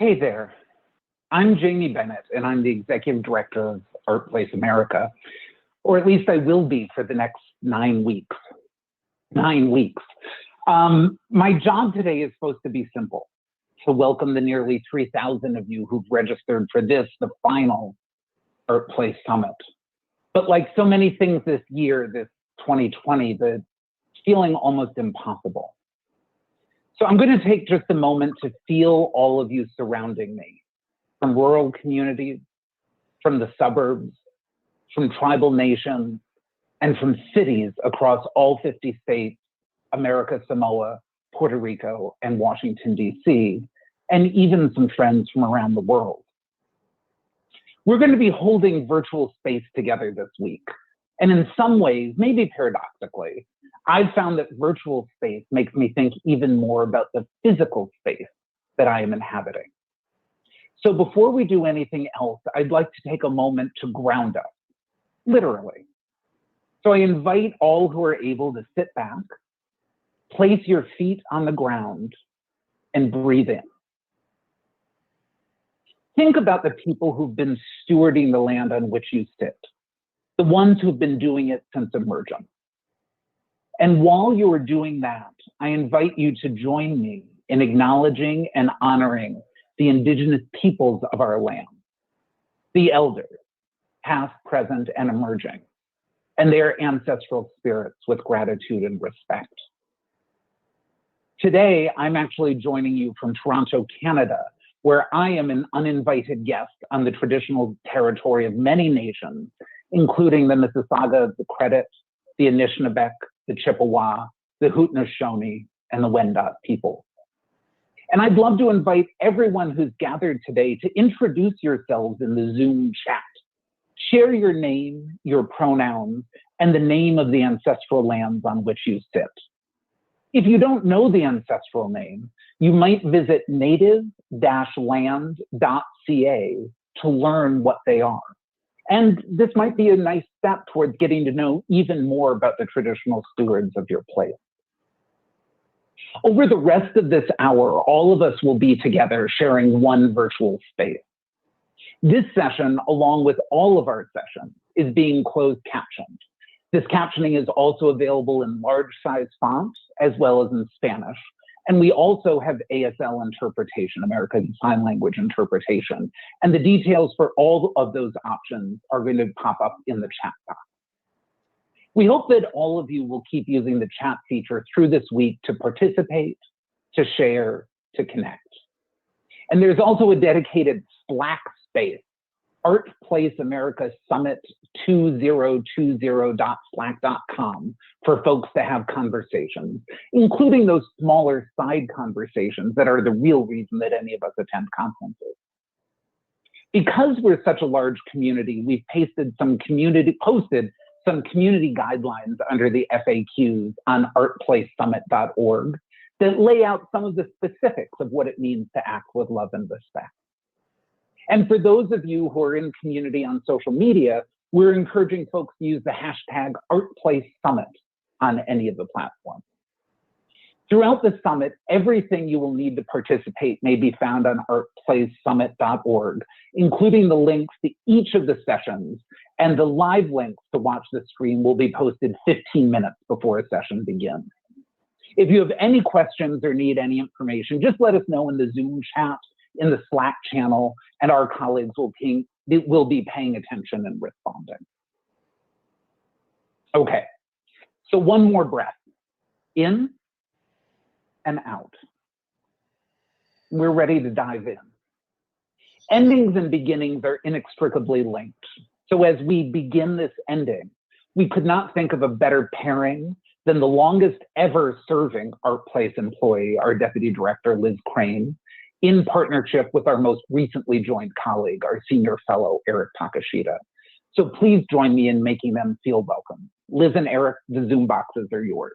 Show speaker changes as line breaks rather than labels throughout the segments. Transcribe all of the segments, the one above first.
Hey there, I'm Jamie Bennett, and I'm the Executive Director of ArtPlace America, or at least I will be for the next 9 weeks. 9 weeks. My job today is supposed to be simple, to welcome the nearly 3,000 of you who've registered for this, the final ArtPlace Summit. But like so many things this year, this 2020, the feeling almost impossible. So I'm going to take just a moment to feel all of you surrounding me, from rural communities, from the suburbs, from tribal nations, and from cities across all 50 states, America Samoa, Puerto Rico, and Washington, D.C., and even some friends from around the world. We're going to be holding virtual space together this week. And in some ways, maybe paradoxically, I've found that virtual space makes me think even more about the physical space that I am inhabiting. So before we do anything else, I'd like to take a moment to ground us, literally. So I invite all who are able to sit back, place your feet on the ground, and breathe in. Think about the people who've been stewarding the land on which you sit, the ones who've been doing it since emergence. And while you are doing that, I invite you to join me in acknowledging and honoring the indigenous peoples of our land, the elders, past, present, and emerging, and their ancestral spirits with gratitude and respect. Today, I'm actually joining you from Toronto, Canada, where I am an uninvited guest on the traditional territory of many nations, including the Mississauga, the Credit, the Anishinaabe, the Chippewa, the Haudenosaunee, and the Wendat people. And I'd love to invite everyone who's gathered today to introduce yourselves in the Zoom chat. Share your name, your pronouns, and the name of the ancestral lands on which you sit. If you don't know the ancestral name, you might visit native-land.ca to learn what they are. And this might be a nice step towards getting to know even more about the traditional stewards of your place. Over the rest of this hour, all of us will be together sharing one virtual space. This session, along with all of our sessions, is being closed captioned. This captioning is also available in large size fonts as well as in Spanish. And we also have ASL interpretation, American Sign Language interpretation. And the details for all of those options are going to pop up in the chat box. We hope that all of you will keep using the chat feature through this week to participate, to share, to connect. And there's also a dedicated Slack space, ArtPlace America Summit 2020.slack.com, for folks to have conversations, including those smaller side conversations that are the real reason that any of us attend conferences. Because we're such a large community, we've posted some community guidelines under the FAQs on artplacesummit.org that lay out some of the specifics of what it means to act with love and respect. And for those of you who are in community on social media, we're encouraging folks to use the hashtag ArtPlaceSummit on any of the platforms. Throughout the summit, everything you will need to participate may be found on artplacesummit.org, including the links to each of the sessions, and the live links to watch the stream will be posted 15 minutes before a session begins. If you have any questions or need any information, just let us know in the Zoom chat, in the Slack channel, and our colleagues will be paying attention and responding. Okay, so one more breath, in and out. We're ready to dive in. Endings and beginnings are inextricably linked. So as we begin this ending, we could not think of a better pairing than the longest ever serving ArtPlace employee, our Deputy Director, Liz Crane, in partnership with our most recently joined colleague, our Senior Fellow, Erik Takeshita. So please join me in making them feel welcome. Liz and Erik, the Zoom boxes are yours.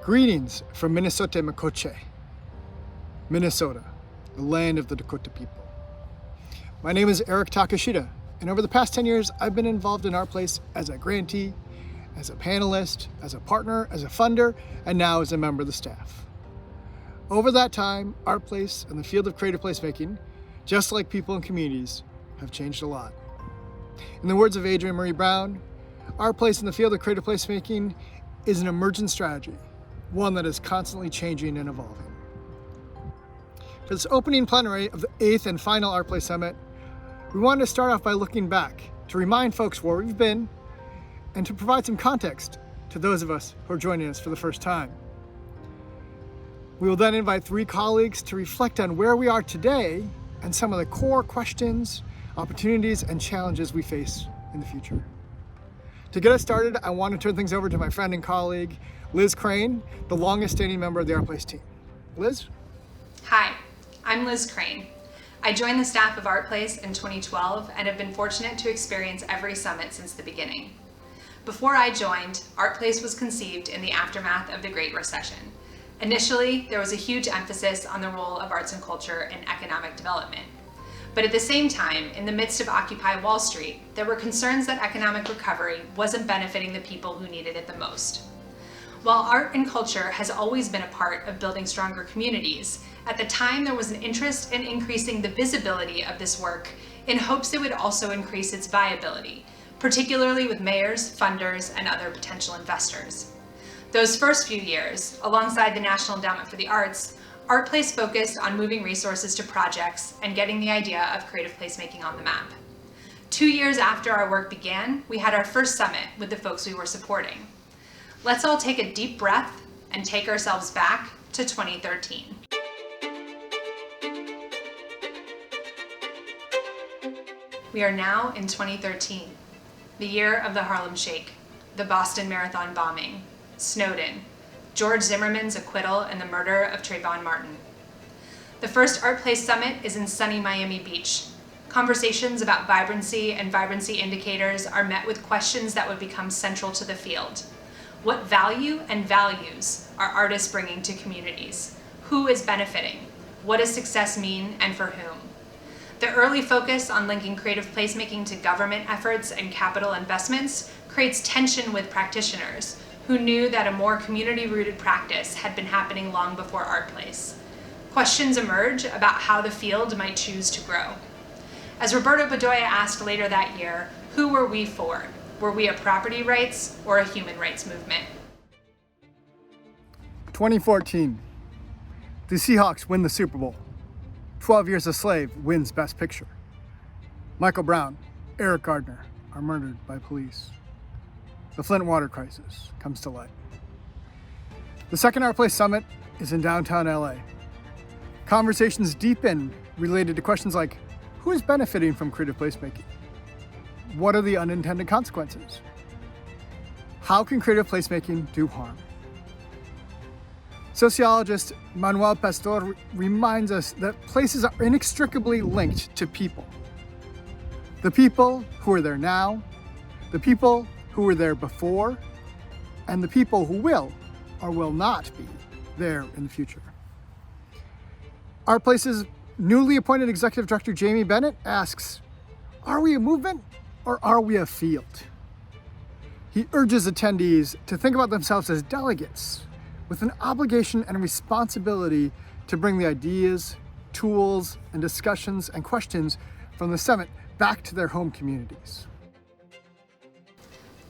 Greetings from Minnesota Makoche, Minnesota, the land of the Dakota people. My name is Erik Takeshita, and over the past 10 years, I've been involved in ArtPlace as a grantee as a panelist, as a partner, as a funder, and now as a member of the staff. Over that time, ArtPlace and the field of creative placemaking, just like people and communities, have changed a lot. In the words of Adrienne Marie Brown, ArtPlace in the field of creative placemaking is an emergent strategy, one that is constantly changing and evolving. For this opening plenary of the 8th and final ArtPlace Summit, we wanted to start off by looking back to remind folks where we've been and to provide some context to those of us who are joining us for the first time. We will then invite 3 colleagues to reflect on where we are today and some of the core questions, opportunities, and challenges we face in the future. To get us started, I want to turn things over to my friend and colleague, Liz Crane, the longest standing member of the ArtPlace team. Liz?
Hi, I'm Liz Crane. I joined the staff of ArtPlace in 2012 and have been fortunate to experience every summit since the beginning. Before I joined, ArtPlace was conceived in the aftermath of the Great Recession. Initially, there was a huge emphasis on the role of arts and culture in economic development. But at the same time, in the midst of Occupy Wall Street, there were concerns that economic recovery wasn't benefiting the people who needed it the most. While art and culture has always been a part of building stronger communities, at the time there was an interest in increasing the visibility of this work in hopes it would also increase its viability, particularly with mayors, funders, and other potential investors. Those first few years, alongside the National Endowment for the Arts, ArtPlace focused on moving resources to projects and getting the idea of creative placemaking on the map. 2 years after our work began, we had our first summit with the folks we were supporting. Let's all take a deep breath and take ourselves back to 2013. We are now in 2013, the year of the Harlem Shake, the Boston Marathon bombing, Snowden, George Zimmerman's acquittal and the murder of Trayvon Martin. The first ArtPlace Summit is in sunny Miami Beach. Conversations about vibrancy and vibrancy indicators are met with questions that would become central to the field. What value and values are artists bringing to communities? Who is benefiting? What does success mean and for whom? The early focus on linking creative placemaking to government efforts and capital investments creates tension with practitioners who knew that a more community-rooted practice had been happening long before ArtPlace. Questions emerge about how the field might choose to grow. As Roberto Bedoya asked later that year, who were we for? Were we a property rights or a human rights movement?
2014. The Seahawks win the Super Bowl. 12 Years a Slave wins Best Picture. Michael Brown, Erik Gardner are murdered by police. The Flint water crisis comes to light. The second ArtPlace Summit is in downtown LA. Conversations deepen related to questions like, who is benefiting from creative placemaking? What are the unintended consequences? How can creative placemaking do harm? Sociologist Manuel Pastor reminds us that places are inextricably linked to people. The people who are there now, the people who were there before, and the people who will or will not be there in the future. ArtPlace's newly appointed executive director, Jamie Bennett, asks, are we a movement or are we a field? He urges attendees to think about themselves as delegates with an obligation and responsibility to bring the ideas, tools, and discussions and questions from the summit back to their home communities.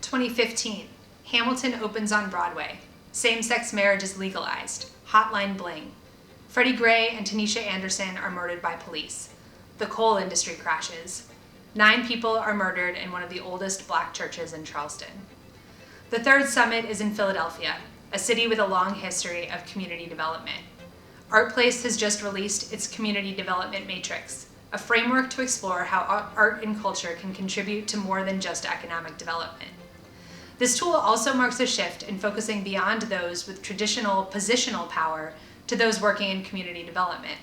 2015, Hamilton opens on Broadway. Same-sex marriage is legalized. Hotline bling. Freddie Gray and Tanisha Anderson are murdered by police. The coal industry crashes. 9 people are murdered in one of the oldest Black churches in Charleston. The third summit is in Philadelphia, a city with a long history of community development. ArtPlace has just released its Community Development Matrix, a framework to explore how art and culture can contribute to more than just economic development. This tool also marks a shift in focusing beyond those with traditional positional power to those working in community development.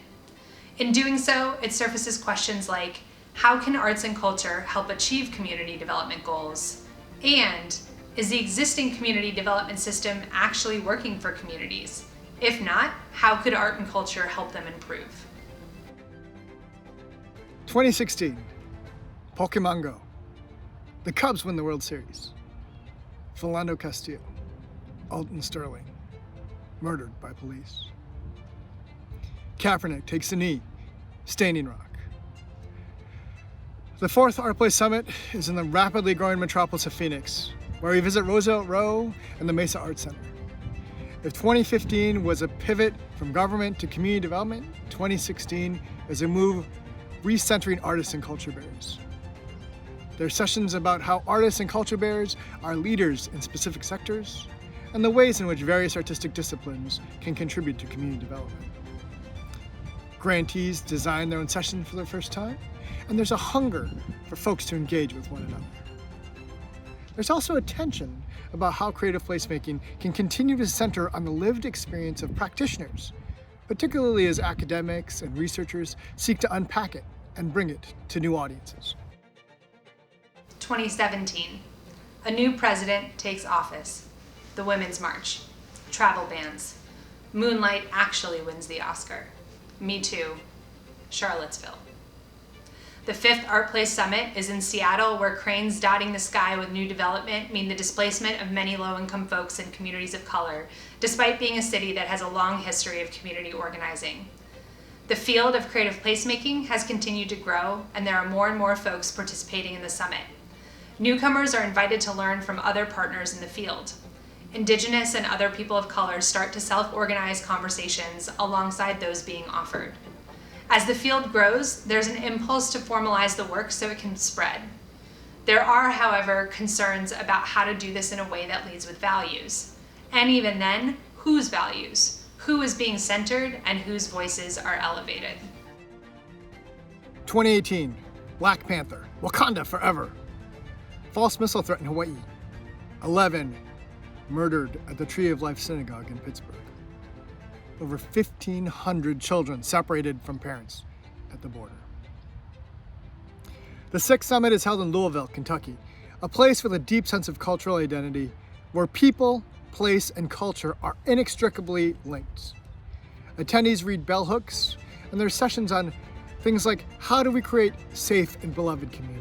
In doing so, it surfaces questions like, how can arts and culture help achieve community development goals? And is the existing community development system actually working for communities? If not, how could art and culture help them improve?
2016, Pokemon Go. The Cubs win the World Series. Philando Castile, Alton Sterling, murdered by police. Kaepernick takes a knee, Standing Rock. The fourth ArtPlace Summit is in the rapidly growing metropolis of Phoenix, where we visit Roosevelt Row and the Mesa Art Center. If 2015 was a pivot from government to community development, 2016 is a move recentering artists and culture bearers. There are sessions about how artists and culture bearers are leaders in specific sectors and the ways in which various artistic disciplines can contribute to community development. Grantees design their own session for the first time, and there's a hunger for folks to engage with one another. There's also a tension about how creative placemaking can continue to center on the lived experience of practitioners, particularly as academics and researchers seek to unpack it and bring it to new audiences.
2017, a new president takes office. The Women's March, travel bans. Moonlight actually wins the Oscar. Me Too, Charlottesville. The fifth ArtPlace Summit is in Seattle, where cranes dotting the sky with new development mean the displacement of many low-income folks and communities of color, despite being a city that has a long history of community organizing. The field of creative placemaking has continued to grow, and there are more and more folks participating in the summit. Newcomers are invited to learn from other partners in the field. Indigenous and other people of color start to self-organize conversations alongside those being offered. As the field grows, there's an impulse to formalize the work so it can spread. There are, however, concerns about how to do this in a way that leads with values. And even then, whose values? Who is being centered and whose voices are elevated?
2018, Black Panther, Wakanda forever. False missile threat in Hawaii. 11 murdered at the Tree of Life Synagogue in Pittsburgh. Over 1,500 children separated from parents at the border. The sixth summit is held in Louisville, Kentucky, a place with a deep sense of cultural identity where people, place, and culture are inextricably linked. Attendees read bell hooks, and there are sessions on things like how do we create safe and beloved communities.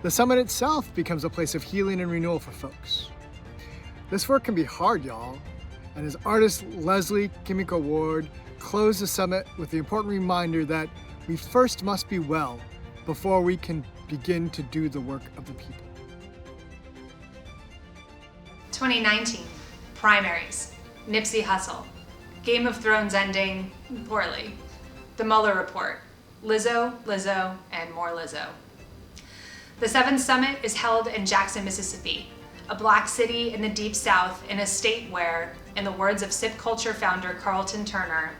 The summit itself becomes a place of healing and renewal for folks. This work can be hard, y'all. And as artist Leslie Kimiko Ward closed the summit with the important reminder that we first must be well before we can begin to do the work of the people.
2019, primaries, Nipsey Hussle, Game of Thrones ending poorly, the Mueller report, Lizzo, and more Lizzo. The seventh summit is held in Jackson, Mississippi, a Black city in the Deep South in a state where, in the words of Sip Culture founder Carlton Turner,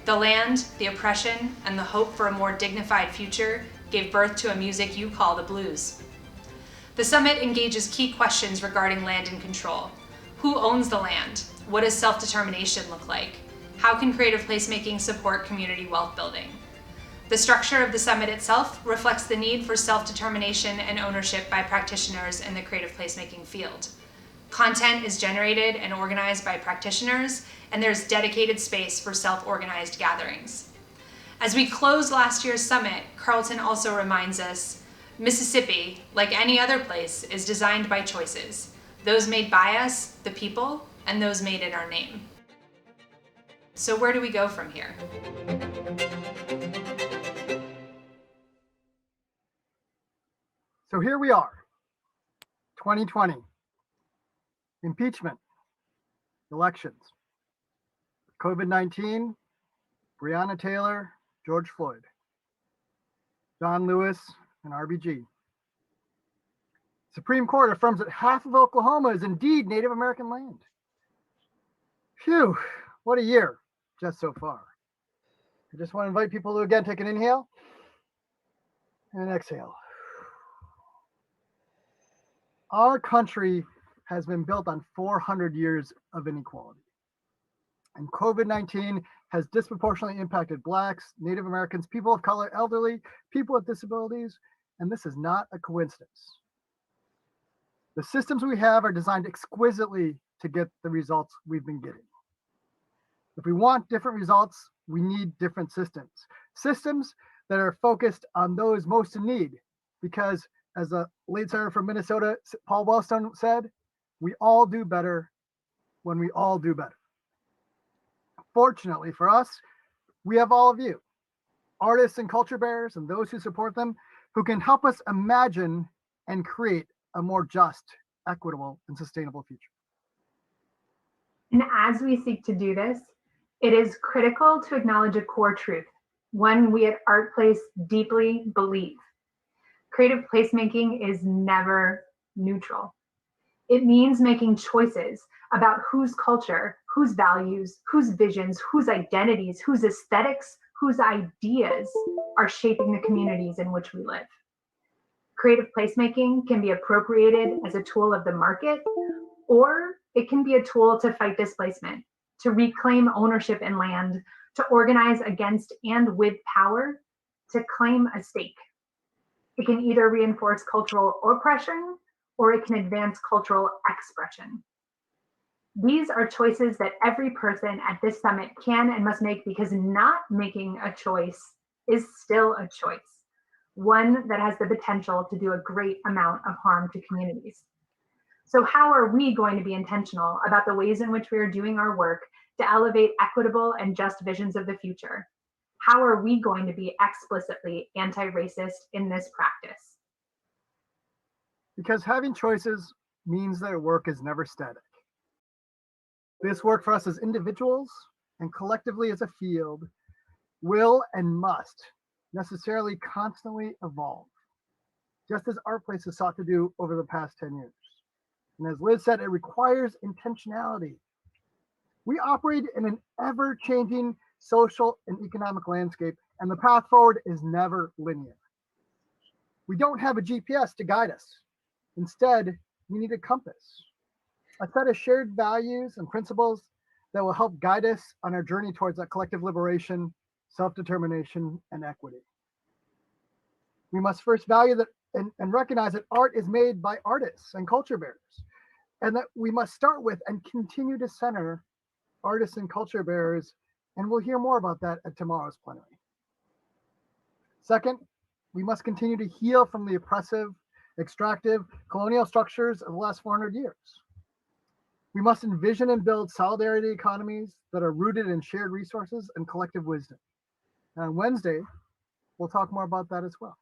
the land, the oppression, and the hope for a more dignified future gave birth to a music you call the blues. The summit engages key questions regarding land and control. Who owns the land? What does self-determination look like? How can creative placemaking support community wealth building? The structure of the summit itself reflects the need for self-determination and ownership by practitioners in the creative placemaking field. Content is generated and organized by practitioners, and there's dedicated space for self-organized gatherings. As we close last year's summit, Carlton also reminds us, Mississippi, like any other place, is designed by choices, those made by us, the people, and those made in our name. So where do we go from here?
So here we are, 2020, impeachment, elections, COVID-19, Breonna Taylor, George Floyd, John Lewis, and RBG. Supreme Court affirms that half of Oklahoma is indeed Native American land. Phew, what a year, just so far. I just want to invite people to again take an inhale and an exhale. Our country has been built on 400 years of inequality. And COVID-19 has disproportionately impacted Blacks, Native Americans, people of color, elderly, people with disabilities, and this is not a coincidence. The systems we have are designed exquisitely to get the results we've been getting. If we want different results, we need different systems. Systems that are focused on those most in need, because as the lead singer from Minnesota, Paul Wellstone, said, we all do better when we all do better. Fortunately for us, we have all of you, artists and culture bearers and those who support them, who can help us imagine and create a more just, equitable, and sustainable future.
And as we seek to do this, it is critical to acknowledge a core truth, one we at ArtPlace deeply believe. Creative placemaking is never neutral. It means making choices about whose culture, whose values, whose visions, whose identities, whose aesthetics, whose ideas are shaping the communities in which we live. Creative placemaking can be appropriated as a tool of the market, or it can be a tool to fight displacement, to reclaim ownership in land, to organize against and with power, to claim a stake. It can either reinforce cultural oppression, or it can advance cultural expression. These are choices that every person at this summit can and must make, because not making a choice is still a choice, one that has the potential to do a great amount of harm to communities. So how are we going to be intentional about the ways in which we are doing our work to elevate equitable and just visions of the future? How are we going to be explicitly anti-racist in this practice?
Because having choices means that our work is never static. This work for us as individuals and collectively as a field will and must necessarily constantly evolve, just as ArtPlace has sought to do over the past 10 years. And as Liz said, it requires intentionality. We operate in an ever-changing social and economic landscape, and the path forward is never linear. We don't have a GPS to guide us. Instead, we need a compass, a set of shared values and principles that will help guide us on our journey towards that collective liberation, self-determination, and equity. We must first value that and recognize that art is made by artists and culture bearers, and that we must start with and continue to center artists and culture bearers, and we'll hear more about that at tomorrow's plenary. Second, we must continue to heal from the oppressive, extractive, colonial structures of the last 400 years. We must envision and build solidarity economies that are rooted in shared resources and collective wisdom. And on Wednesday, we'll talk more about that as well.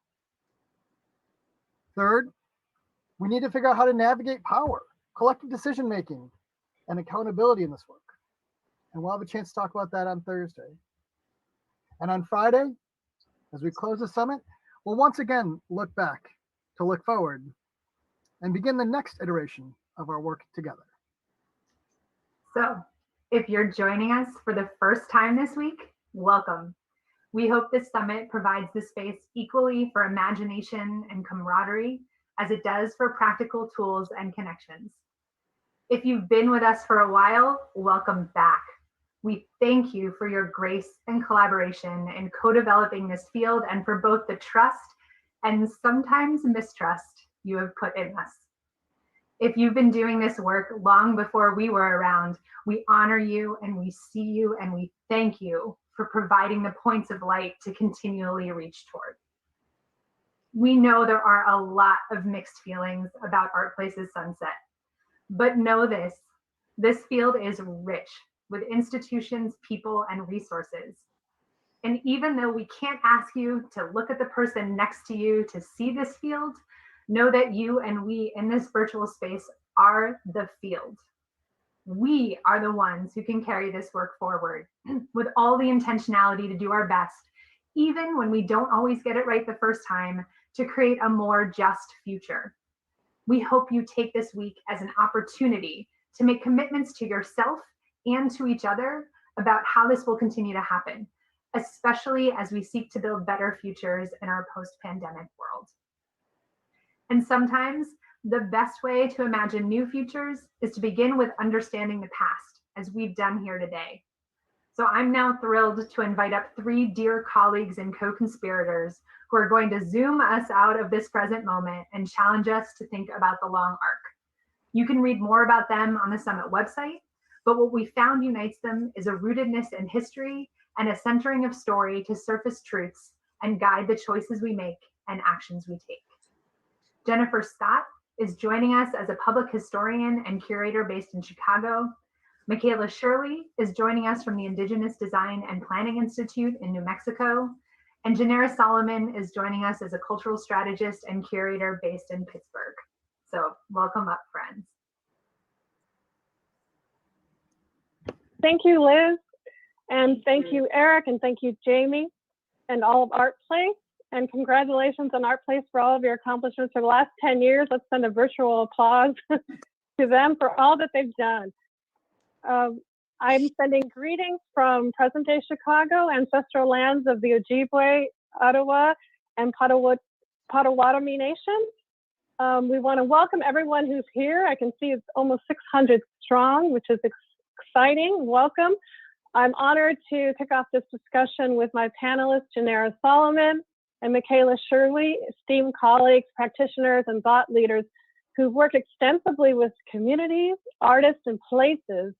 Third, we need to figure out how to navigate power, collective decision-making, and accountability in this work. And we'll have a chance to talk about that on Thursday. And on Friday, as we close the summit, we'll once again look back to look forward and begin the next iteration of our work together.
So, if you're joining us for the first time this week, welcome. We hope this summit provides the space equally for imagination and camaraderie as it does for practical tools and connections. If you've been with us for a while, welcome back. We thank you for your grace and collaboration in co-developing this field, and for both the trust and sometimes mistrust you have put in us. If you've been doing this work long before we were around, we honor you and we see you and we thank you for providing the points of light to continually reach toward. We know there are a lot of mixed feelings about ArtPlace's sunset, but know this field is rich with institutions, people, and resources. And even though we can't ask you to look at the person next to you to see this field, know that you and we in this virtual space are the field. We are the ones who can carry this work forward with all the intentionality to do our best, even when we don't always get it right the first time, to create a more just future. We hope you take this week as an opportunity to make commitments to yourself and to each other about how this will continue to happen, especially as we seek to build better futures in our post-pandemic world. And sometimes the best way to imagine new futures is to begin with understanding the past, as we've done here today. So I'm now thrilled to invite up 3 dear colleagues and co-conspirators who are going to zoom us out of this present moment and challenge us to think about the long arc. You can read more about them on the Summit website, but what we found unites them is a rootedness in history and a centering of story to surface truths and guide the choices we make and actions we take. Jennifer Scott is joining us as a public historian and curator based in Chicago. Michaela Shirley is joining us from the Indigenous Design and Planning Institute in New Mexico. And Janera Solomon is joining us as a cultural strategist and curator based in Pittsburgh. So welcome up, friends.
Thank you, Liz, and thank you, Erik, and thank you, Jamie, and all of ArtPlace, and congratulations on ArtPlace for all of your accomplishments for the last 10 years. Let's send a virtual applause to them for all that they've done. I'm sending greetings from present-day Chicago, ancestral lands of the Ojibwe, Ottawa, and Potawatomi Nations. We want to welcome everyone who's here. I can see it's almost 600 strong, which is exciting. Welcome. I'm honored to kick off this discussion with my panelists, Janera Solomon and Michaela Shirley, esteemed colleagues, practitioners, and thought leaders who've worked extensively with communities, artists, and places,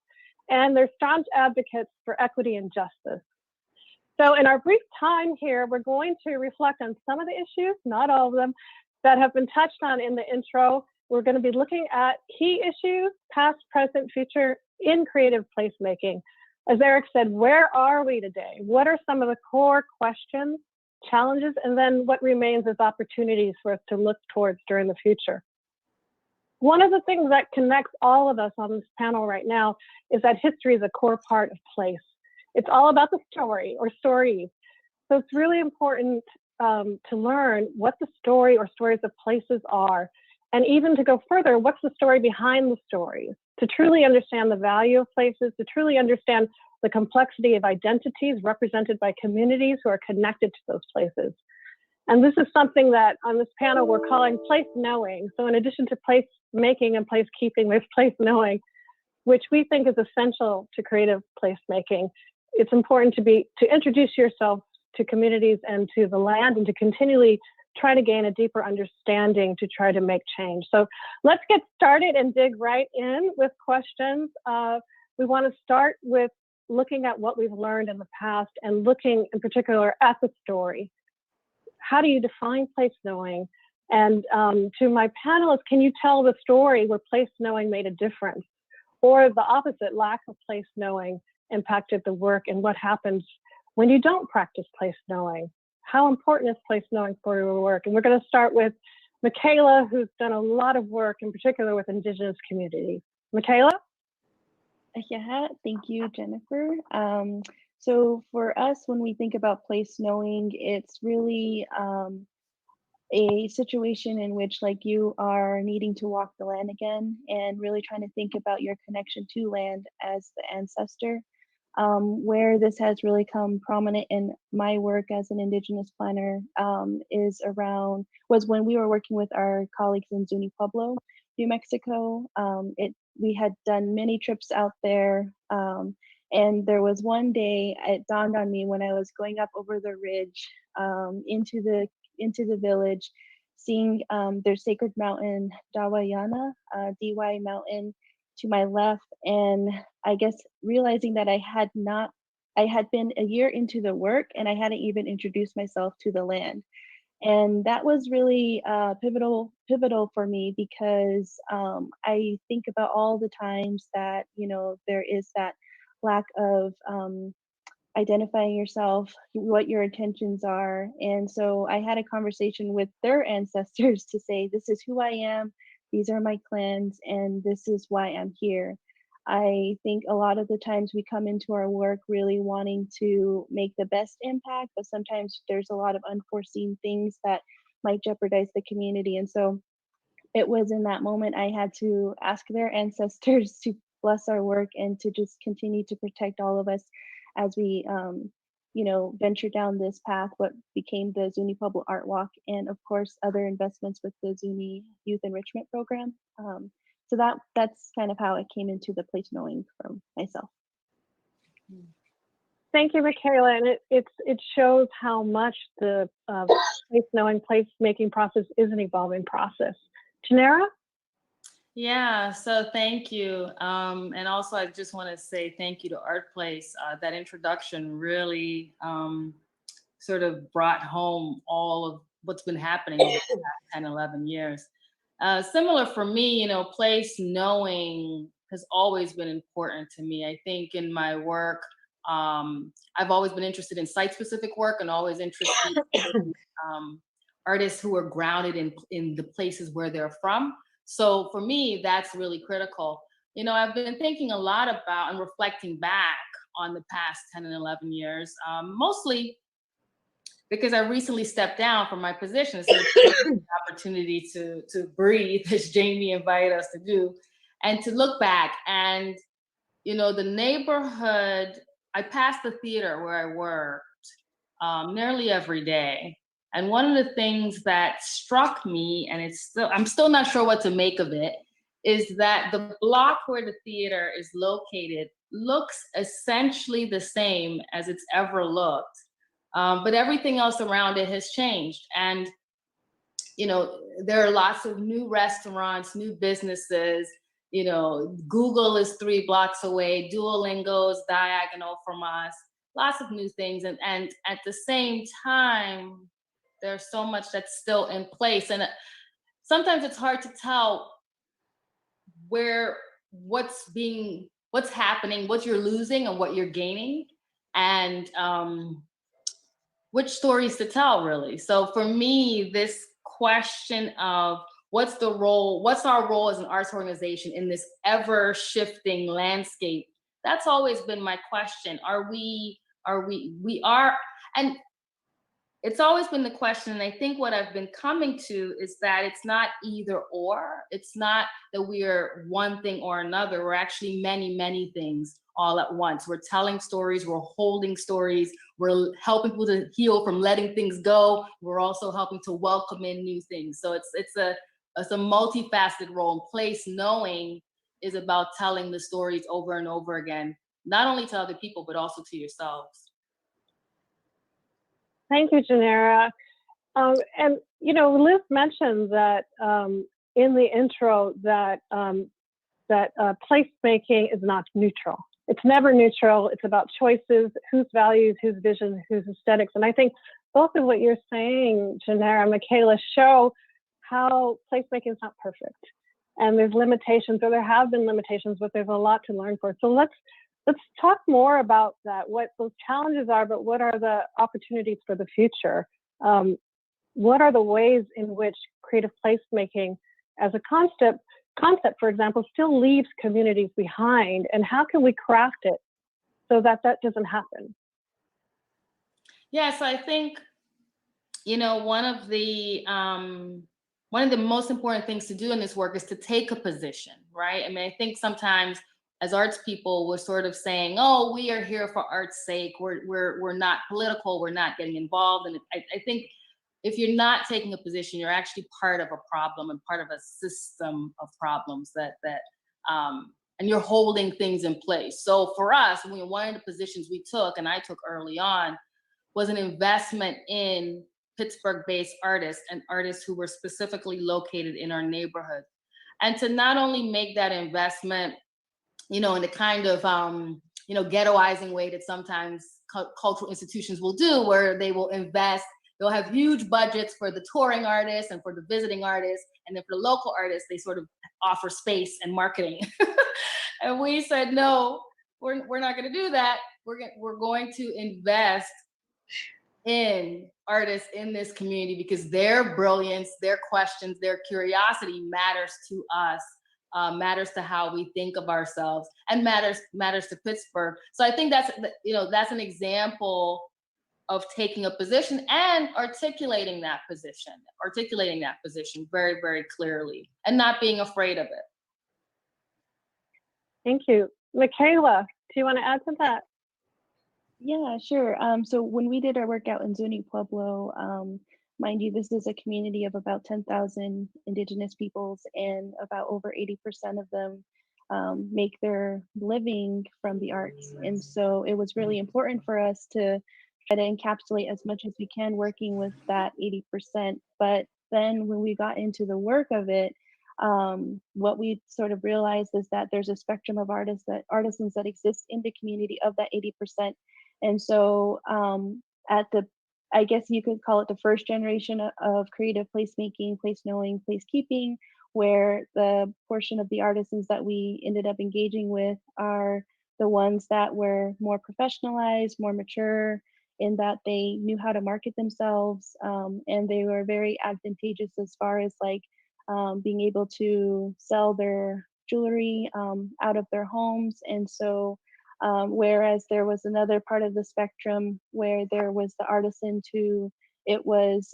and they're staunch advocates for equity and justice. So in our brief time here, we're going to reflect on some of the issues, not all of them, that have been touched on in the intro. We're going to be looking at key issues, past, present, future, in creative placemaking. As Erik said, where are we today? What are some of the core questions, challenges, and then what remains as opportunities for us to look towards during the future? One of the things that connects all of us on this panel right now is that history is a core part of place. It's all about the story or stories. So it's really important to learn what the story or stories of places are, and even to go further, what's the story behind the stories, to truly understand the value of places, to truly understand the complexity of identities represented by communities who are connected to those places. And this is something that on this panel we're calling place knowing. So in addition to place making and place keeping, there's place knowing, which we think is essential to creative placemaking. It's important to introduce yourself to communities and to the land, and to continually try to gain a deeper understanding to try to make change. So let's get started and dig right in with questions. We want to start with looking at what we've learned in the past and looking in particular at the story. How do you define place knowing? And to my panelists, can you tell the story where place knowing made a difference, or the opposite, lack of place knowing impacted the work, and what happens when you don't practice place knowing? How important is place knowing for your work? And we're going to start with Michaela, who's done a lot of work, in particular with Indigenous communities. Michaela?
Yeah, thank you, Jennifer. So for us, when we think about place knowing, it's really a situation in which like you are needing to walk the land again and really trying to think about your connection to land as the ancestor. Where this has really come prominent in my work as an Indigenous planner was when we were working with our colleagues in Zuni Pueblo, New Mexico. We had done many trips out there, and there was one day it dawned on me when I was going up over the ridge into the village, seeing their sacred mountain, Dawayana, DY mountain, to my left, and I guess realizing that I had been a year into the work and I hadn't even introduced myself to the land. And that was really pivotal for me, because I think about all the times that, there is that lack of identifying yourself, what your intentions are. And so I had a conversation with their ancestors to say, this is who I am, these are my clans, and this is why I'm here. I think a lot of the times we come into our work really wanting to make the best impact, but sometimes there's a lot of unforeseen things that might jeopardize the community. And so it was in that moment I had to ask their ancestors to bless our work and to just continue to protect all of us as we venture down this path, what became the Zuni Pueblo Art Walk, and of course other investments with the Zuni Youth Enrichment Program. So that's kind of how it came into the place knowing for myself.
Thank you, Michaela. And it shows how much the place knowing, place making process is an evolving process. Janera?
Yeah, so thank you. And also I just want to say thank you to ArtPlace. That introduction really sort of brought home all of what's been happening over the past 10, 11 years. Similar for me, you know, place knowing has always been important to me. I think in my work, I've always been interested in site-specific work and always interested in artists who are grounded in the places where they're from. So for me, that's really critical. You know, I've been thinking a lot about and reflecting back on the past 10 and 11 years, mostly because I recently stepped down from my position. So it's an opportunity to breathe, as Jamie invited us to do, and to look back. And, you know, the neighborhood, I passed the theater where I worked nearly every day. And one of the things that struck me, and I'm still not sure what to make of it, is that the block where the theater is located looks essentially the same as it's ever looked. But everything else around it has changed. And, you know, there are lots of new restaurants, new businesses. You know, Google is 3 blocks away, Duolingo's diagonal from us, lots of new things. And at the same time, there's so much that's still in place. And sometimes it's hard to tell what's happening, what you're losing and what you're gaining, and which stories to tell, really. So for me, this question of what's our role as an arts organization in this ever shifting landscape, that's always been my question. We are, and it's always been the question. And I think what I've been coming to is that it's not either or. It's not that we're one thing or another. We're actually many, many things all at once. We're telling stories, we're holding stories, we're helping people to heal from letting things go. We're also helping to welcome in new things. So it's a multifaceted role. And place knowing is about telling the stories over and over again, not only to other people, but also to yourselves.
Thank you, Janera. And, you know, Liz mentioned that in the intro that placemaking is not neutral. It's never neutral. It's about choices, whose values, whose vision, whose aesthetics. And I think both of what you're saying, Janera and Michaela, show how placemaking is not perfect. And there's limitations, or there have been limitations, but there's a lot to learn for. So let's talk more about that, what those challenges are, but what are the opportunities for the future? What are the ways in which creative placemaking as a concept, for example, still leaves communities behind, and how can we craft it so that that doesn't happen?
Yes, I think, you know, one of the most important things to do in this work is to take a position, right? I mean, I think sometimes as arts people, we're sort of saying, oh, we are here for art's sake. We're not political. We're not getting involved. And I think if you're not taking a position, you're actually part of a problem and part of a system of problems and you're holding things in place. So for us, one of the positions we took, and I took early on, was an investment in Pittsburgh-based artists and artists who were specifically located in our neighborhood. And to not only make that investment, you know, in the kind of, you know, ghettoizing way that sometimes cultural institutions will do, where they will invest, they'll have huge budgets for the touring artists and for the visiting artists, and then for the local artists, they sort of offer space and marketing. And we said, no, we're not gonna do that. We're going to invest in artists in this community because their brilliance, their questions, their curiosity matters to us. Matters to how we think of ourselves, and matters to Pittsburgh. So I think that's an example of taking a position and articulating that position very, very clearly, and not being afraid of it.
Thank you. Michaela, do you want to add to that?
Yeah, sure. So when we did our work out in Zuni Pueblo, mind you, this is a community of about 10,000 Indigenous peoples, and about over 80% of them make their living from the arts. And so it was really important for us to try to encapsulate as much as we can working with that 80%. But then when we got into the work of it, what we sort of realized is that there's a spectrum of artisans that exist in the community of that 80%. And so at the I guess you could call it the first generation of creative placemaking, place knowing, placekeeping, where the portion of the artisans that we ended up engaging with are the ones that were more professionalized, more mature, in that they knew how to market themselves, and they were very advantageous as far as like being able to sell their jewelry out of their homes. And so whereas there was another part of the spectrum where there was the artisans who it was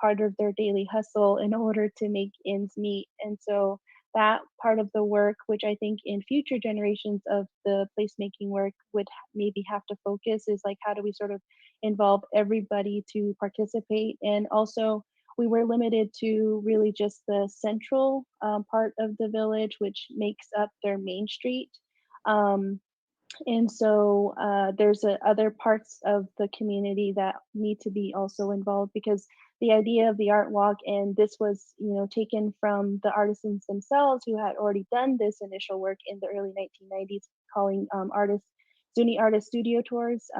part of their daily hustle in order to make ends meet. And so that part of the work, which I think in future generations of the placemaking work would maybe have to focus, is like, how do we sort of involve everybody to participate? And also, we were limited to really just the central part of the village, which makes up their main street. And so there's other parts of the community that need to be also involved, because the idea of the art walk, and this was, you know, taken from the artisans themselves who had already done this initial work in the early 1990s, calling Zuni artist studio tours.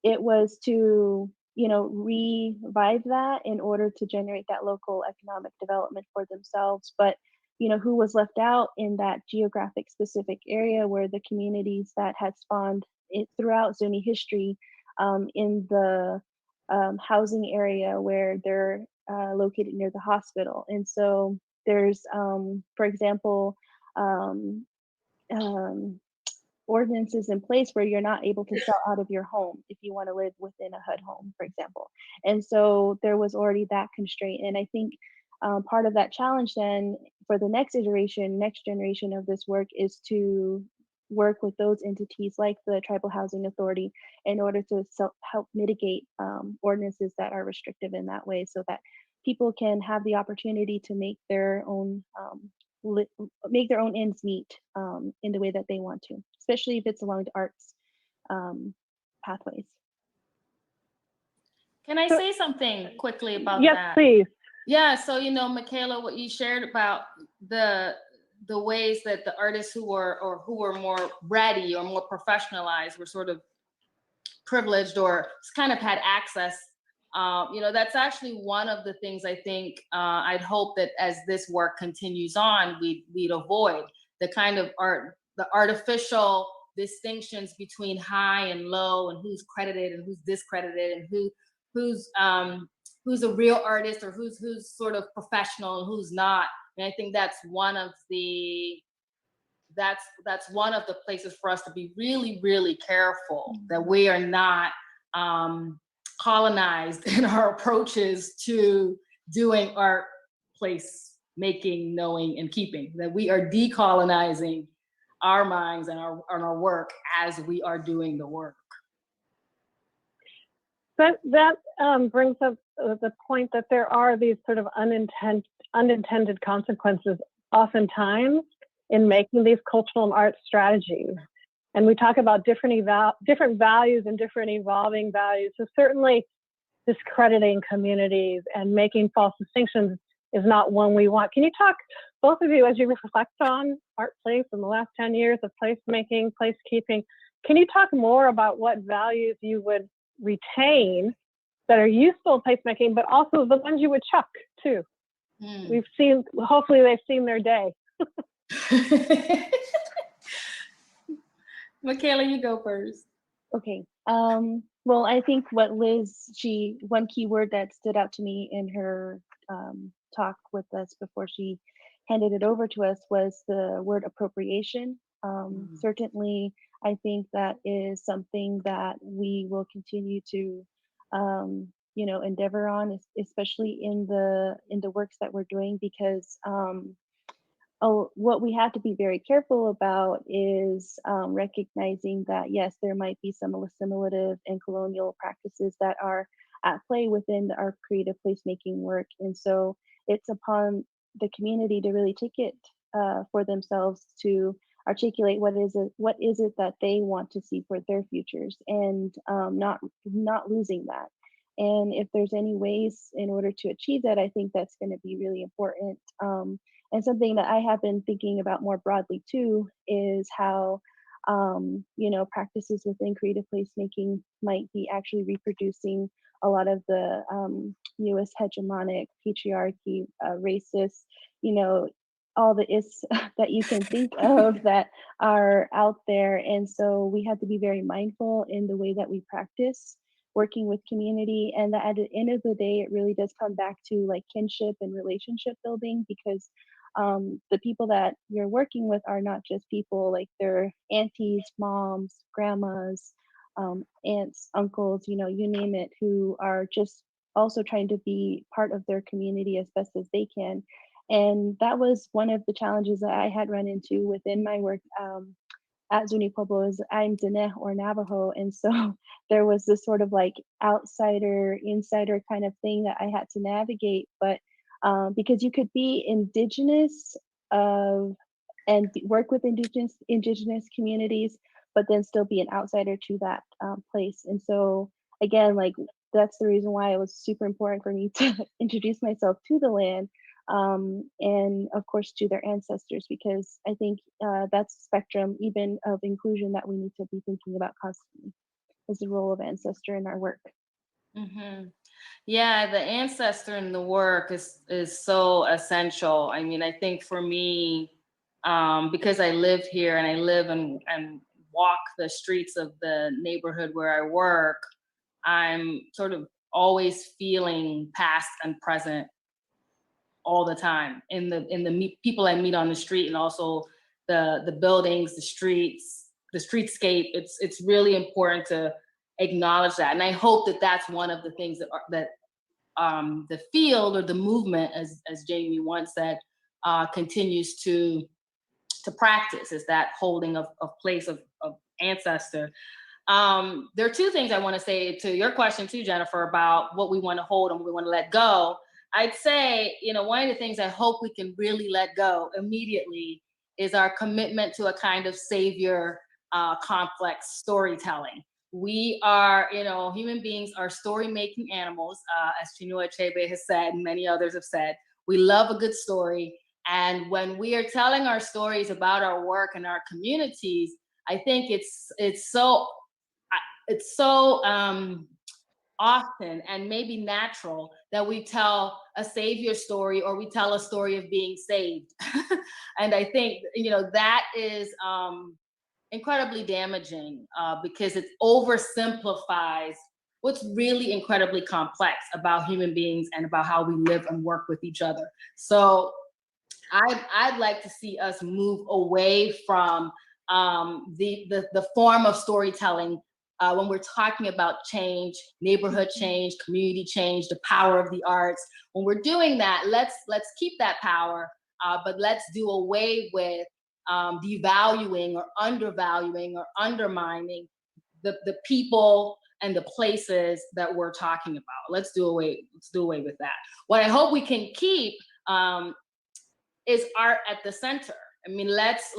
It was to, you know, revive that in order to generate that local economic development for themselves. But you know, who was left out in that geographic specific area were the communities that had spawned it throughout Zuni history, in the housing area where they're located near the hospital. And so there's, for example, ordinances in place where you're not able to sell out of your home if you want to live within a HUD home, for example. And so there was already that constraint. And I think part of that challenge then for the next generation of this work is to work with those entities like the Tribal Housing Authority in order to help mitigate ordinances that are restrictive in that way, so that people can have the opportunity to make their own ends meet in the way that they want to, especially if it's along the arts pathways.
Can I say something quickly about that?
Yes, please.
Yeah, so you know, Michaela, what you shared about the ways that the artists who were more ready or more professionalized were sort of privileged or kind of had access. You know, that's actually one of the things I think I'd hope that as this work continues on, we'd avoid the kind of the artificial distinctions between high and low, and who's credited and who's discredited, and who's a real artist or who's sort of professional and who's not. And I think that's one of the places for us to be really, really careful that we are not colonized in our approaches to doing art, place making, knowing, and keeping, that we are decolonizing our minds and our work as we are doing the work.
That brings up the point that there are these sort of unintended consequences oftentimes in making these cultural and art strategies. And we talk about different values and different evolving values. So certainly discrediting communities and making false distinctions is not one we want. Can you talk, both of you, as you reflect on ArtPlace in the last 10 years of placemaking, placekeeping, can you talk more about what values you would retain that are useful in placemaking, but also the ones you would chuck too? We've seen, hopefully they've seen their day.
Michaela, you go first.
Okay. Well, I think what Liz, one key word that stood out to me in her talk with us before she handed it over to us was the word appropriation. Certainly, I think that is something that we will continue to, you know, endeavor on, especially in the works that we're doing, because what we have to be very careful about is recognizing that, yes, there might be some assimilative and colonial practices that are at play within our creative placemaking work. And so it's upon the community to really take it for themselves to articulate what is it that they want to see for their futures, and not losing that. And if there's any ways in order to achieve that, I think that's going to be really important. And something that I have been thinking about more broadly too is how, you know, practices within creative placemaking might be actually reproducing a lot of the US hegemonic patriarchy, racist, all the is that you can think of that are out there. And so we had to be very mindful in the way that we practice working with community. And that at the end of the day, it really does come back to like kinship and relationship building, because the people that you're working with are not just people, like they're aunties, moms, grandmas, aunts, uncles, you name it, who are just also trying to be part of their community as best as they can. And that was one of the challenges that I had run into within my work at Zuni Pueblo. Is I'm Diné, or Navajo, and so there was this sort of like outsider, insider kind of thing that I had to navigate. But because you could be Indigenous and work with Indigenous communities, but then still be an outsider to that place. And so again, like that's the reason why it was super important for me to introduce myself to the land. And of course to their ancestors, because I think that's a spectrum even of inclusion that we need to be thinking about constantly, is the role of ancestor in our work.
Mm-hmm. Yeah, the ancestor in the work is so essential. I mean, I think for me, because I live here and I live and walk the streets of the neighborhood where I work, I'm sort of always feeling past and present all the time in the people I meet on the street, and also the buildings, the streets, the streetscape. It's really important to acknowledge that, and I hope that that's one of the things that the field or the movement, as Jamie once said, continues to practice, is that holding of place of ancestor. There are two things I want to say to your question too, Jennifer, about what we want to hold and what we want to let go. I'd say, one of the things I hope we can really let go immediately is our commitment to a kind of savior complex storytelling. We are, human beings are story-making animals, as Chinua Achebe has said, and many others have said. We love a good story. And when we are telling our stories about our work and our communities, I think it's so often and maybe natural that we tell a savior story, or we tell a story of being saved. And I think, that is incredibly damaging because it oversimplifies what's really incredibly complex about human beings and about how we live and work with each other. So I'd like to see us move away from the form of storytelling when we're talking about change, neighborhood change, community change, the power of the arts. When we're doing that, let's keep that power, but let's do away with devaluing or undervaluing or undermining the people and the places that we're talking about. Let's do away with that. What I hope we can keep is art at the center. I mean, let's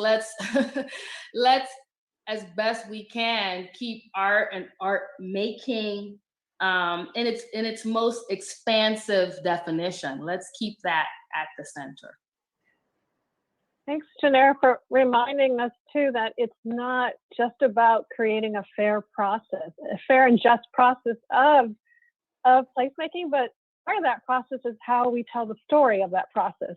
as best we can keep art and art making in its most expansive definition. Let's keep that at the center.
Thanks, Janera, for reminding us too that it's not just about creating a fair process, a fair and just process of placemaking, but part of that process is how we tell the story of that process.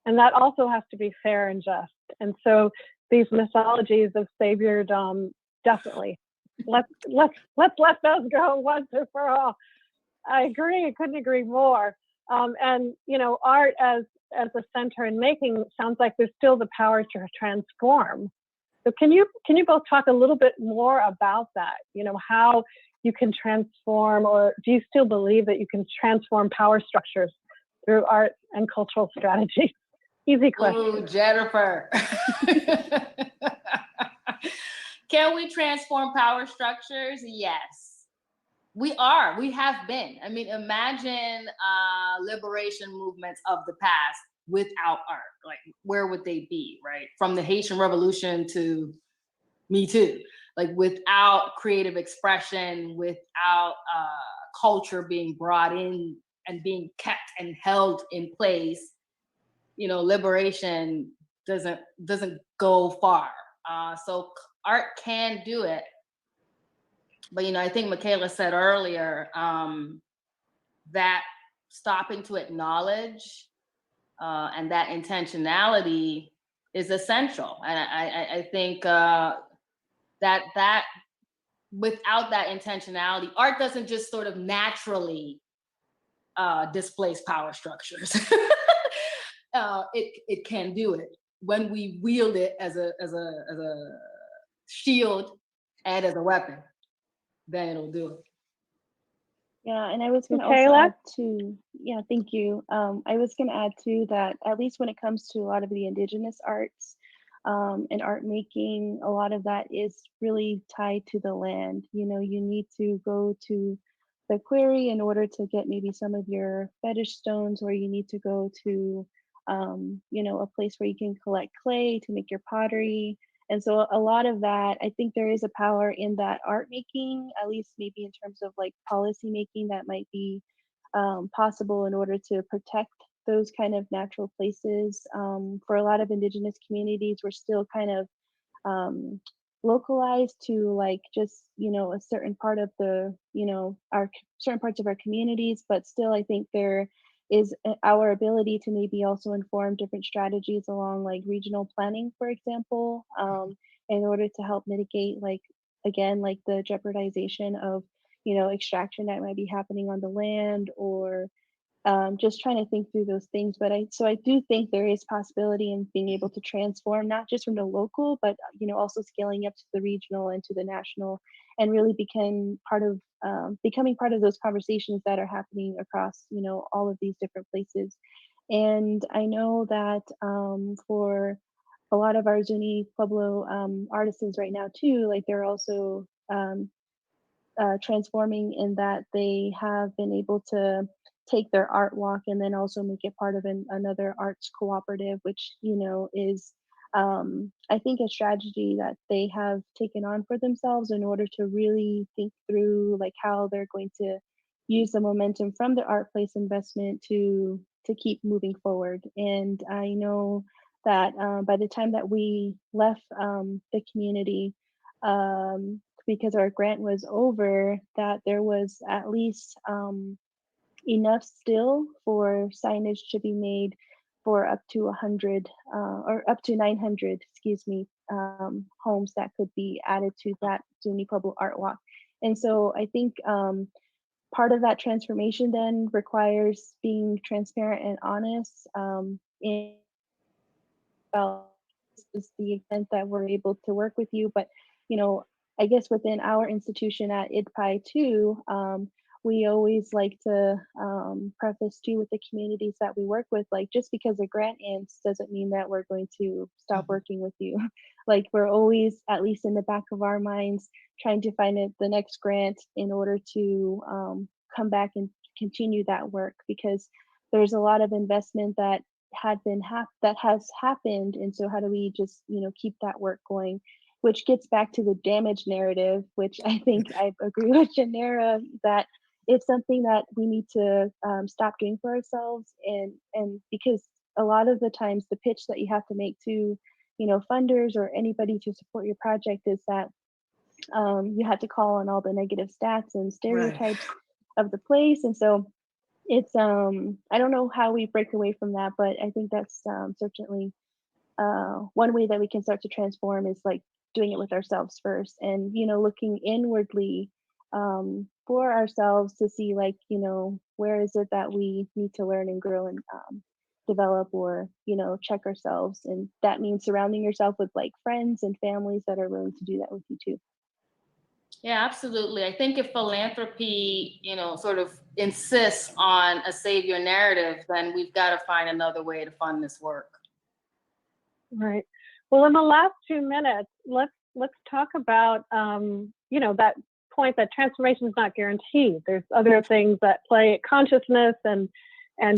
And that also has to be fair and just. And so these mythologies of saviordom, definitely, let's let those go once and for all. I agree, I couldn't agree more. And art as a center in making sounds like there's still the power to transform. So can you both talk a little bit more about that? How you can transform, or do you still believe that you can transform power structures through art and cultural strategy? Easy question.
Ooh, Jennifer. Can we transform power structures? Yes. We are. We have been. I mean, imagine liberation movements of the past without art. Like, where would they be, right? From the Haitian Revolution to Me Too. Like, without creative expression, without culture being brought in and being kept and held in place, liberation doesn't go far. So art can do it. But, I think Michaela said earlier that stopping to acknowledge and that intentionality is essential. And I think that without that intentionality, art doesn't just sort of naturally displace power structures. It can do it when we wield it as a shield and as a weapon. Then it'll do it.
Yeah, and I was going to also add to, yeah, thank you. I was going to add to that, at least when it comes to a lot of the Indigenous arts and art making, a lot of that is really tied to the land. You need to go to the quarry in order to get maybe some of your fetish stones, or you need to go to, a place where you can collect clay to make your pottery. And so a lot of that, I think there is a power in that art making, at least maybe in terms of like policy making that might be possible in order to protect those kind of natural places. For a lot of Indigenous communities, we're still kind of localized to like just, a certain part of the, our certain parts of our communities, but still I think there is our ability to maybe also inform different strategies along like regional planning, for example, in order to help mitigate like, again, like the jeopardization of, extraction that might be happening on the land, or just trying to think through those things. But I do think there is possibility in being able to transform, not just from the local, but also scaling up to the regional and to the national, and really becoming part of those conversations that are happening across all of these different places. And I know that for a lot of our Zuni Pueblo artisans right now too, like they're also transforming in that they have been able to take their art walk and then also make it part of another arts cooperative, which is I think a strategy that they have taken on for themselves in order to really think through like how they're going to use the momentum from the ArtPlace investment to keep moving forward. And I know that by the time that we left the community, because our grant was over, that there was at least enough still for signage to be made for up to 100 or up to 900, homes that could be added to that Zuni Pueblo Art Walk. And so I think part of that transformation then requires being transparent and honest in is the extent that we're able to work with you. But I guess within our institution at IDPI too, we always like to preface too with the communities that we work with, like just because a grant ends doesn't mean that we're going to stop working with you. Like we're always, at least in the back of our minds, trying to find the next grant in order to come back and continue that work, because there's a lot of investment that has happened. And so how do we just keep that work going? Which gets back to the damage narrative, which I think I agree with Janera, that it's something that we need to stop doing for ourselves. And because a lot of the times the pitch that you have to make to, funders or anybody to support your project is that you have to call on all the negative stats and stereotypes of the place. And so it's, I don't know how we break away from that, but I think that's certainly one way that we can start to transform is like doing it with ourselves first, and looking inwardly for ourselves to see like where is it that we need to learn and grow and develop, or check ourselves. And that means surrounding yourself with like friends and families that are willing to do that with you too.
Yeah, absolutely. I think if philanthropy sort of insists on a savior narrative, then we've got to find another way to fund this work.
Right. Well, in the last 2 minutes, let's talk about that point that transformation is not guaranteed. There's other things that play, consciousness and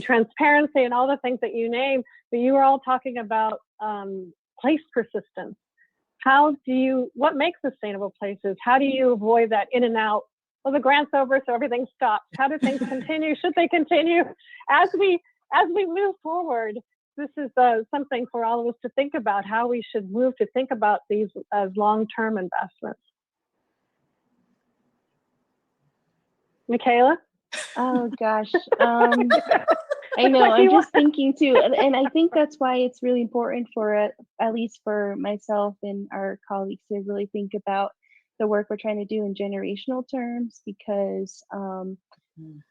transparency and all the things that you name. But you were all talking about place persistence. What makes sustainable places? How do you avoid that in and out? Well, the grant's over, so everything stops. How do things continue? Should they continue as we move forward? This is something for all of us to think about, how we should move to think about these as long-term investments. Michaela?
Oh gosh. I know, I'm just thinking too, and I think that's why it's really important for at least for myself and our colleagues to really think about the work we're trying to do in generational terms, because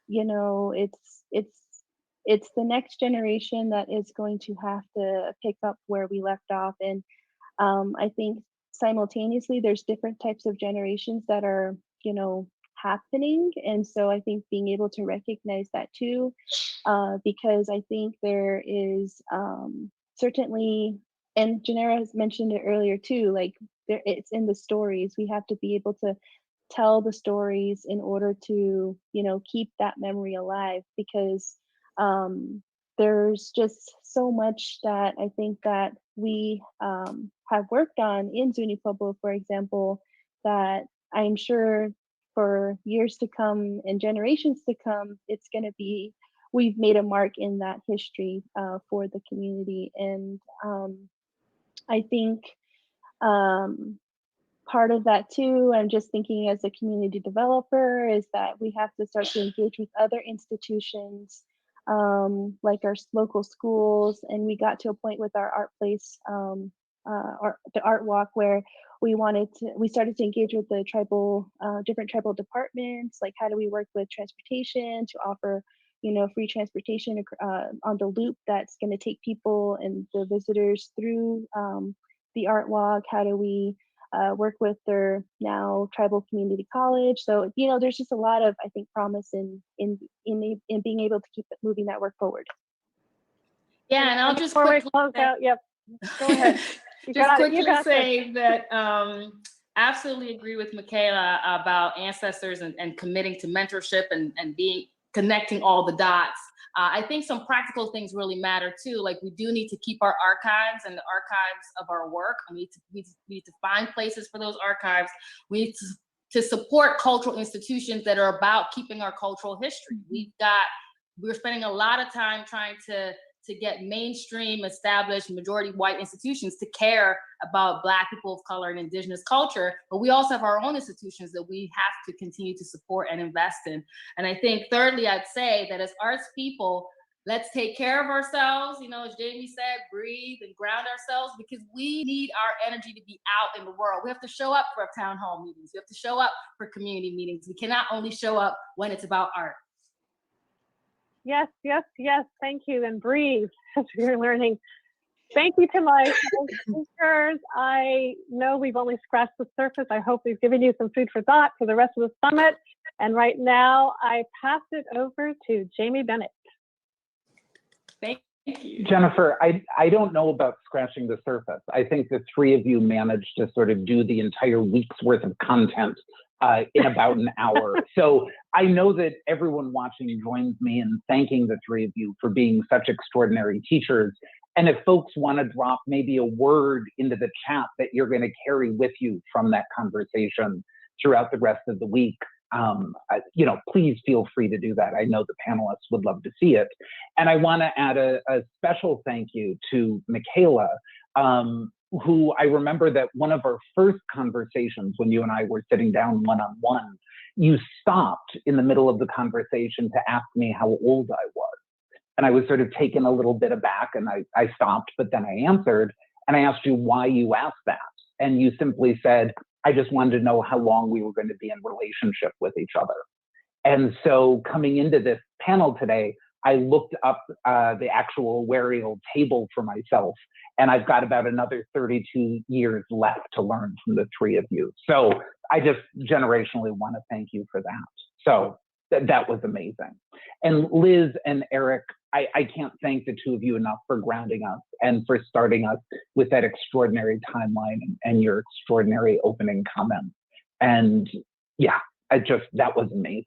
you know, it's the next generation that is going to have to pick up where we left off. And I think simultaneously there's different types of generations that are, you know, happening. And so I think being able to recognize that too, because I think there is certainly, and Janera has mentioned it earlier too, like it's in the stories. We have to be able to tell the stories in order to, you know, keep that memory alive, because there's just so much that I think that we have worked on in Zuni Pueblo, for example, that I'm sure for years to come and generations to come, it's going to be, we've made a mark in that history for the community. And I think part of that too, I'm just thinking as a community developer, is that we have to start to engage with other institutions like our local schools. And we got to a point with our ArtPlace, the art walk, where we started to engage with the tribal, different tribal departments, like how do we work with transportation to offer, you know, free transportation on the loop that's going to take people and the visitors through the art walk. How do we work with their now tribal community college? So, you know, there's just a lot of, I think, promise in being able to keep moving that work forward.
Yeah, and I'll just
before we
quickly
close out, yep, go ahead.
just quickly say that absolutely agree with Michaela about ancestors and committing to mentorship and connecting all the dots. I think some practical things really matter too. Like, we do need to keep our archives and the archives of our work. We need to find places for those archives. We need to support cultural institutions that are about keeping our cultural history. We're spending a lot of time trying to get mainstream, established, majority white institutions to care about Black people of color and Indigenous culture, but we also have our own institutions that we have to continue to support and invest in. And I think thirdly, I'd say that as arts people, let's take care of ourselves, you know, as Jamie said, breathe and ground ourselves, because we need our energy to be out in the world. We have to show up for town hall meetings. We have to show up for community meetings. We cannot only show up when it's about art.
Yes, yes, yes. Thank you. And breathe as we're learning. Thank you to my speakers. I know we've only scratched the surface. I hope we've given you some food for thought for the rest of the summit. And right now, I pass it over to Jamie Bennett.
Thank you.
Jennifer, I don't know about scratching the surface. I think the three of you managed to sort of do the entire week's worth of content in about an hour. So I know that everyone watching joins me in thanking the three of you for being such extraordinary teachers. And if folks want to drop maybe a word into the chat that you're going to carry with you from that conversation throughout the rest of the week, you know, please feel free to do that. I know the panelists would love to see it. And I want to add a special thank you to Michaela, who I remember that one of our first conversations when you and I were sitting down one-on-one, you stopped in the middle of the conversation to ask me how old I was. And I was sort of taken a little bit aback, and I stopped, but then I answered, and I asked you why you asked that. And you simply said, I just wanted to know how long we were going to be in relationship with each other. And so coming into this panel today, I looked up the actual actuarial table for myself, and I've got about another 32 years left to learn from the three of you. So I just generationally want to thank you for that. So that was amazing. And Liz and Erik, I can't thank the two of you enough for grounding us and for starting us with that extraordinary timeline and your extraordinary opening comments. And yeah, that was amazing.